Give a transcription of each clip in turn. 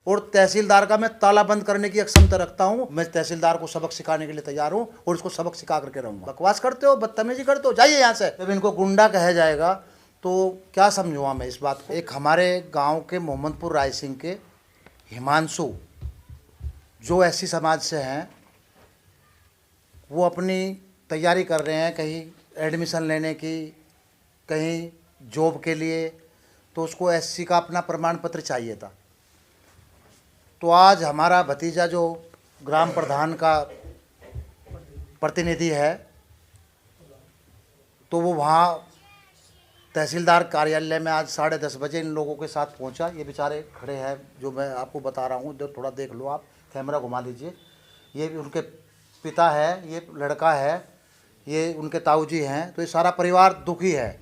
और तहसीलदार का मैं ताला बंद करने की क्षमता रखता हूँ। मैं तहसीलदार को सबक सिखाने के लिए तैयार हूँ और उसको सबक सिखा करके रहूँगा। बकवास करते हो, बदतमीजी करते हो, जाइए यहाँ से। जब इनको गुंडा कहा जाएगा तो क्या समझूंगा मैं इस बात को। एक हमारे गांव के मोहम्मदपुर रायसिंह के हिमांशु जो एससी समाज से हैं, वो अपनी तैयारी कर रहे हैं कहीं एडमिशन लेने की, कहीं जॉब के लिए, तो उसको एससी का अपना प्रमाण पत्र चाहिए था। तो आज हमारा भतीजा जो ग्राम प्रधान का प्रतिनिधि है, तो वो वहाँ तहसीलदार कार्यालय में आज 10:30 बजे इन लोगों के साथ पहुंचा। ये बेचारे खड़े हैं जो मैं आपको बता रहा हूँ, थोड़ा देख लो, आप कैमरा घुमा लीजिए। ये उनके पिता है, ये लड़का है, ये उनके ताऊजी हैं। तो ये सारा परिवार दुखी है।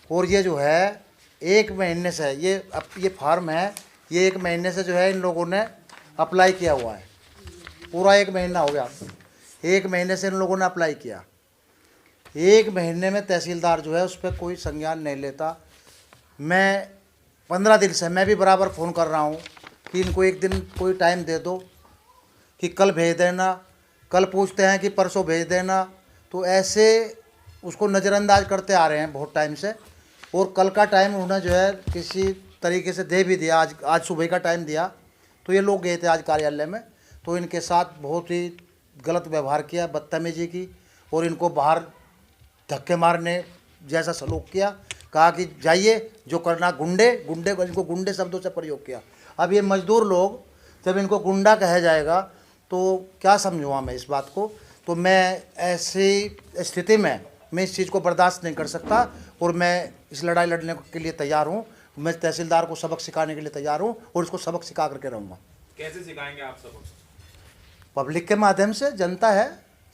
और ये जो है 1 महीने से ये फार्म है, ये 1 महीने से जो है इन लोगों ने अप्लाई किया हुआ है। पूरा 1 महीना हो गया, 1 महीने से इन लोगों ने अप्लाई किया। 1 महीने में तहसीलदार जो है उस पर कोई संज्ञान नहीं लेता। मैं 15 दिन से मैं भी बराबर फ़ोन कर रहा हूँ कि इनको एक दिन कोई टाइम दे दो, कि कल भेज देना, कल पूछते हैं कि परसों भेज देना। तो ऐसे उसको नज़रअंदाज करते आ रहे हैं बहुत टाइम से। और कल का टाइम उन्होंने जो है किसी तरीके से दे भी दिया, आज सुबह का टाइम दिया। तो ये लोग गए थे आज कार्यालय में, तो इनके साथ बहुत ही गलत व्यवहार किया, बदतमीजी की, और इनको बाहर धक्के मारने जैसा सलूक किया। कहा कि जाइए, जो करना, गुंडे इनको गुंडे शब्दों से प्रयोग किया। अब ये मजदूर लोग, जब इनको गुंडा कहा जाएगा तो क्या समझूंगा मैं इस बात को। तो मैं ऐसी स्थिति में मैं इस चीज़ को बर्दाश्त नहीं कर सकता और मैं इस लड़ाई लड़ने के लिए तैयार हूँ। मैं तहसीलदार को सबक सिखाने के लिए तैयार हूँ और इसको सबक सिखा करके रहूँगा। कैसे सिखाएंगे आप सबक? पब्लिक के माध्यम से। जनता है,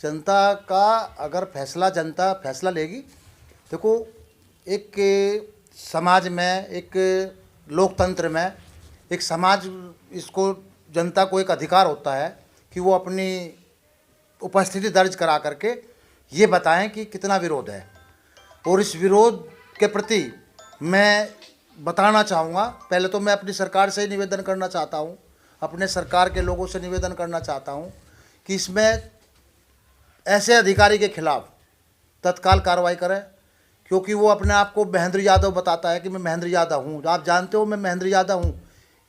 जनता का अगर जनता फैसला लेगी। देखो, एक समाज में, एक लोकतंत्र में, एक समाज, इसको जनता को एक अधिकार होता है कि वो अपनी उपस्थिति दर्ज करा करके ये बताएं कि कितना विरोध है। और इस विरोध के प्रति मैं बताना चाहूँगा, पहले तो मैं अपनी सरकार से ही निवेदन करना चाहता हूँ, अपने सरकार के लोगों से निवेदन करना चाहता हूँ कि इसमें ऐसे अधिकारी के खिलाफ तत्काल कार्रवाई करें। क्योंकि वो अपने आप को महेंद्र यादव बताता है कि मैं महेंद्र यादव हूँ, आप जानते हो मैं महेंद्र यादव हूँ,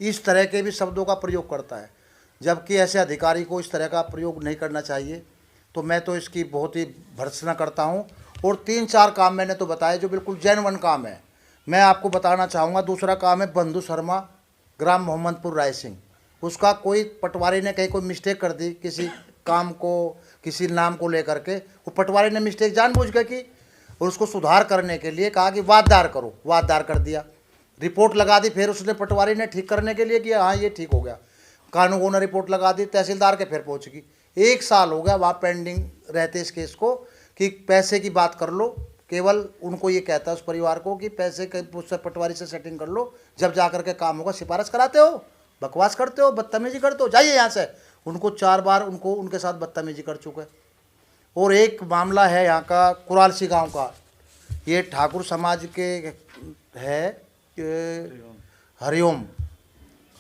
इस तरह के भी शब्दों का प्रयोग करता है। जबकि ऐसे अधिकारी को इस तरह का प्रयोग नहीं करना चाहिए। तो मैं तो इसकी बहुत ही भर्त्सना करता हूँ। और 3-4 काम मैंने तो बताए जो बिल्कुल जेन्युइन काम है। मैं आपको बताना चाहूँगा, दूसरा काम है बंधु शर्मा, ग्राम मोहम्मदपुर रायसिंह। उसका कोई पटवारी ने कहीं कोई मिस्टेक कर दी, किसी काम को, किसी नाम को लेकर के, वो पटवारी ने मिस्टेक जानबूझ के की और उसको सुधार करने के लिए कहा कि वाददार करो, वाददार कर दिया, रिपोर्ट लगा दी। फिर उसने पटवारी ने ठीक करने के लिए किया, हाँ ये ठीक हो गया, कानूनगो ने रिपोर्ट लगा दी, तहसीलदार के फिर पहुँच गई। 1 साल हो गया वहाँ पेंडिंग रहते इस केस को कि पैसे की बात कर लो। केवल उनको ये कहता है उस परिवार को कि पैसे के उससे पटवारी से सेटिंग कर लो, जब जा कर के काम होगा सिफारिश कराते हो, बकवास करते हो, बदतमीजी करते हो, जाइए यहाँ से। उनको 4 बार उनके साथ बदतमीजी कर चुके। और एक मामला है यहाँ का कुरालसी गांव का, ये ठाकुर समाज के है,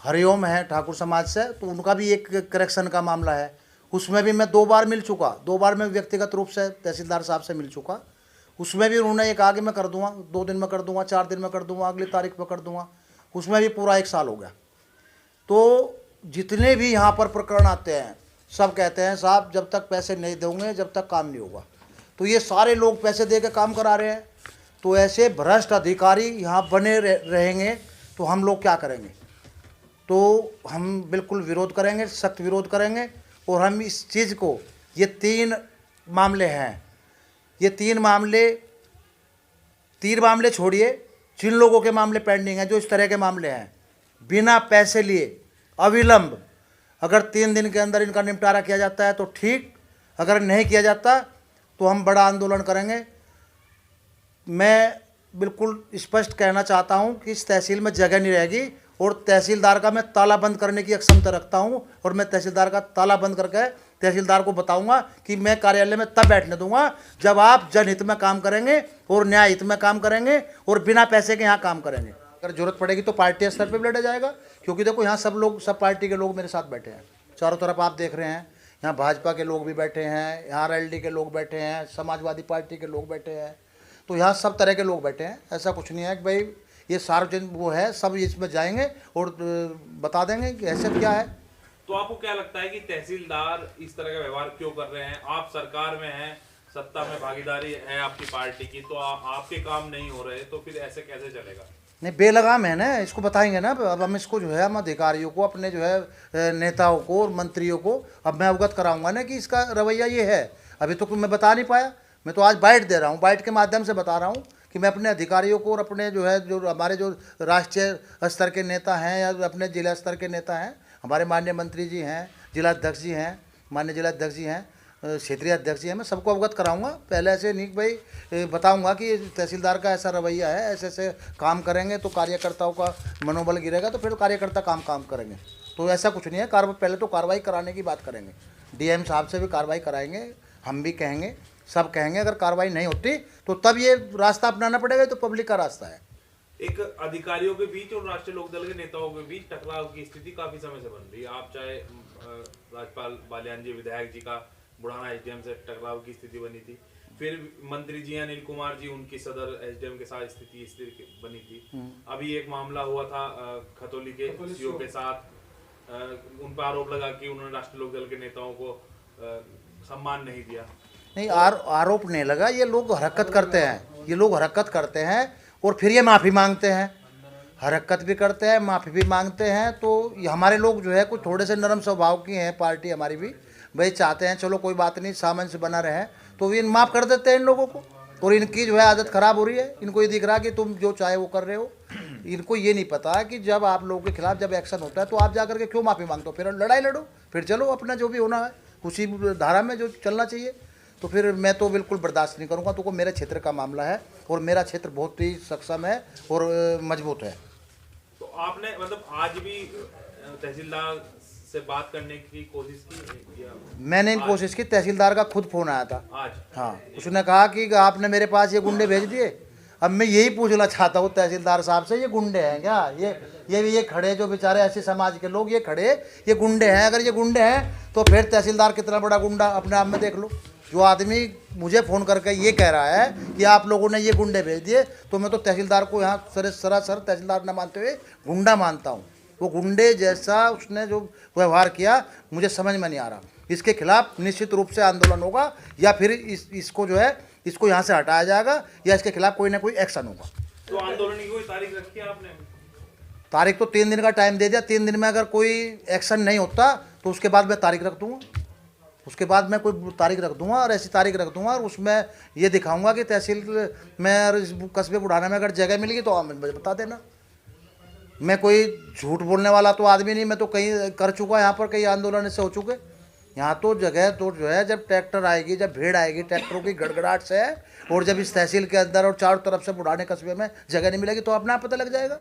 हरिओम है ठाकुर समाज से। तो उनका भी एक करेक्शन का मामला है, उसमें भी मैं 2 बार मिल चुका। 2 बार मैं व्यक्तिगत रूप से तहसीलदार साहब से मिल चुका। उसमें भी उन्होंने ये कहा कि मैं कर दूंगा, 2 दिन में कर दूंगा, 4 दिन में कर दूंगा, अगली तारीख पर कर दूंगा। उसमें भी पूरा 1 साल हो गया। तो जितने भी यहाँ पर प्रकरण आते हैं सब कहते हैं साहब जब तक पैसे नहीं दोगे जब तक काम नहीं होगा। तो ये सारे लोग पैसे दे के काम करा रहे हैं। तो ऐसे भ्रष्ट अधिकारी यहाँ बने रहेंगे तो हम लोग क्या करेंगे। तो हम बिल्कुल विरोध करेंगे, सख्त विरोध करेंगे। और हम इस चीज़ को, ये 3 मामले हैं, ये 3 मामले छोड़िए, जिन लोगों के मामले पेंडिंग हैं, जो इस तरह के मामले हैं, बिना पैसे लिए अविलंब अगर 3 दिन के अंदर इनका निपटारा किया जाता है तो ठीक, अगर नहीं किया जाता तो हम बड़ा आंदोलन करेंगे। मैं बिल्कुल स्पष्ट कहना चाहता हूं कि इस तहसील में जगह नहीं रहेगी और तहसीलदार का मैं ताला बंद करने की क्षमता रखता हूं। और मैं तहसीलदार का ताला बंद करके तहसीलदार को बताऊंगा कि मैं कार्यालय में तब बैठने दूंगा जब आप जनहित में काम करेंगे और न्याय हित में काम करेंगे और बिना पैसे के यहाँ काम करेंगे। अगर जरूरत पड़ेगी तो पार्टी स्तर पे भी लड़ा जाएगा, क्योंकि देखो यहाँ सब लोग, सब पार्टी के लोग मेरे साथ बैठे हैं। चारों तरफ आप देख रहे हैं, यहाँ भाजपा के लोग भी बैठे हैं, यहाँ आरएलडी के लोग बैठे हैं, समाजवादी पार्टी के लोग बैठे हैं, तो यहाँ सब तरह के लोग बैठे हैं। ऐसा कुछ नहीं है कि भाई ये सार्वजनिक वो है, सब इसमें जाएंगे और बता देंगे कि हैसियत क्या है। तो आपको क्या लगता है कि तहसीलदार इस तरह का व्यवहार क्यों कर रहे हैं? आप सरकार में हैं, सत्ता में भागीदारी है आपकी पार्टी की, तो आपके काम नहीं हो रहे, तो फिर ऐसे कैसे चलेगा? नहीं, बेलगाम है ना, इसको बताएंगे ना। अब हम इसको जो है, हम अधिकारियों को, अपने जो है नेताओं को और मंत्रियों को अब मैं अवगत कराऊंगा ना कि इसका रवैया ये है। अभी तो मैं बता नहीं पाया, मैं तो आज बाइट दे रहा हूँ, बाइट के माध्यम से बता रहा हूँ कि मैं अपने अधिकारियों को और अपने जो है, जो हमारे जो राष्ट्रीय स्तर के नेता हैं या अपने जिला स्तर के नेता हैं, हमारे माननीय मंत्री जी हैं, जिलाध्यक्ष जी हैं, माननीय जिलाध्यक्ष जी हैं, क्षेत्रीय अध्यक्ष जी हैं, मैं सबको अवगत कराऊंगा। पहले ऐसे नहीं भाई बताऊंगा कि तहसीलदार का ऐसा रवैया है, ऐसे ऐसे काम करेंगे तो कार्यकर्ताओं का मनोबल गिरेगा, तो फिर कार्यकर्ता काम करेंगे। तो ऐसा कुछ नहीं है, पहले तो कार्रवाई कराने की बात करेंगे, डीएम साहब से भी कार्रवाई कराएंगे, हम भी कहेंगे, सब कहेंगे। अगर कार्रवाई नहीं होती तो तब ये रास्ता अपनाना पड़ेगा, तो पब्लिक का रास्ता है। एक अधिकारियों के बीच और राष्ट्रीय लोकदल के नेताओं के बीच टकराव की स्थिति काफी समय से बन रही है। आप चाहे राज्यपाल बालियान जी, विधायक जी का बुढ़ाना एसडीएम से टकराव की स्थिति बनी थी, फिर मंत्री जी अनिल कुमार जी, उनकी सदर एसडीएम के साथ स्थिति बनी थी। अभी एक मामला हुआ था खतौली के सीओ के साथ, उन पर आरोप लगा कि उन्होंने राष्ट्रीय लोकदल के नेताओं को सम्मान नहीं दिया। नहीं, आरोप नहीं लगा, ये लोग हरकत करते हैं, ये लोग हरकत करते हैं और फिर ये माफ़ी मांगते हैं, हरकत भी करते हैं, माफ़ी भी मांगते हैं। तो ये हमारे लोग जो है कुछ थोड़े से नरम स्वभाव की हैं, पार्टी हमारी भी भाई चाहते हैं चलो कोई बात नहीं, सामंजस्य बना रहे, तो ये माफ़ कर देते हैं इन लोगों को। और इनकी जो है आदत ख़राब हो रही है, इनको ये दिख रहा है कि तुम जो चाहे वो कर रहे हो। इनको ये नहीं पता कि जब आप लोगों के खिलाफ जब एक्शन होता है तो आप जा करके क्यों माफ़ी मांगते हो, फिर लड़ाई लड़ो, फिर चलो अपना जो भी होना है उसी धारा में जो चलना चाहिए। तो फिर मैं तो बिल्कुल बर्दाश्त नहीं करूँगा। तो मेरे क्षेत्र का मामला है और मेरा क्षेत्र बहुत ही सक्षम है और मजबूत है। तो आपने मतलब आज भी तहसीलदार से बात करने की कोशिश की? मैंने कोशिश की, तहसीलदार का खुद फोन आया था आज। हाँ, उसने कहा कि आपने मेरे पास ये गुंडे भेज दिए। अब मैं यही पूछना चाहता हूँ तहसीलदार साहब से, ये गुंडे हैं क्या? ये खड़े जो बेचारे ऐसे समाज के लोग, ये खड़े, ये गुंडे हैं? अगर ये गुंडे हैं तो फिर तहसीलदार कितना बड़ा गुंडा अपने आप में देख लो। जो आदमी मुझे फ़ोन करके ये कह रहा है कि आप लोगों ने ये गुंडे भेज दिए, तो मैं तो तहसीलदार को यहाँ सरासर तहसीलदार न मानते हुए गुंडा मानता हूँ। वो गुंडे जैसा उसने जो व्यवहार किया मुझे समझ में नहीं आ रहा। इसके खिलाफ निश्चित रूप से आंदोलन होगा, या फिर इसको जो है इसको यहाँ से हटाया जाएगा, या इसके खिलाफ कोई ना कोई एक्शन होगा। तो आंदोलन की कोई तारीख रखी है आपने? तारीख तो 3 दिन का टाइम दे दिया। 3 दिन में अगर कोई एक्शन नहीं होता तो उसके बाद मैं तारीख रख दूँगा, उसके बाद मैं कोई तारीख रख दूंगा और ऐसी तारीख रख दूंगा और उसमें ये दिखाऊंगा कि तहसील में कस्बे बुढ़ाना में अगर जगह मिलेगी तो आप मुझे बता देना। मैं कोई झूठ बोलने वाला तो आदमी नहीं, मैं तो कहीं कर चुका, यहाँ पर कई आंदोलन इससे हो चुके। यहाँ तो जगह तो जो है, जब ट्रैक्टर आएगी, जब भीड़ आएगी ट्रैक्टरों की गड़गड़ाहट से, और जब इस तहसील के अंदर और चारों तरफ से बुढ़ाने कस्बे में जगह नहीं मिलेगी तो अपने आप पता लग जाएगा।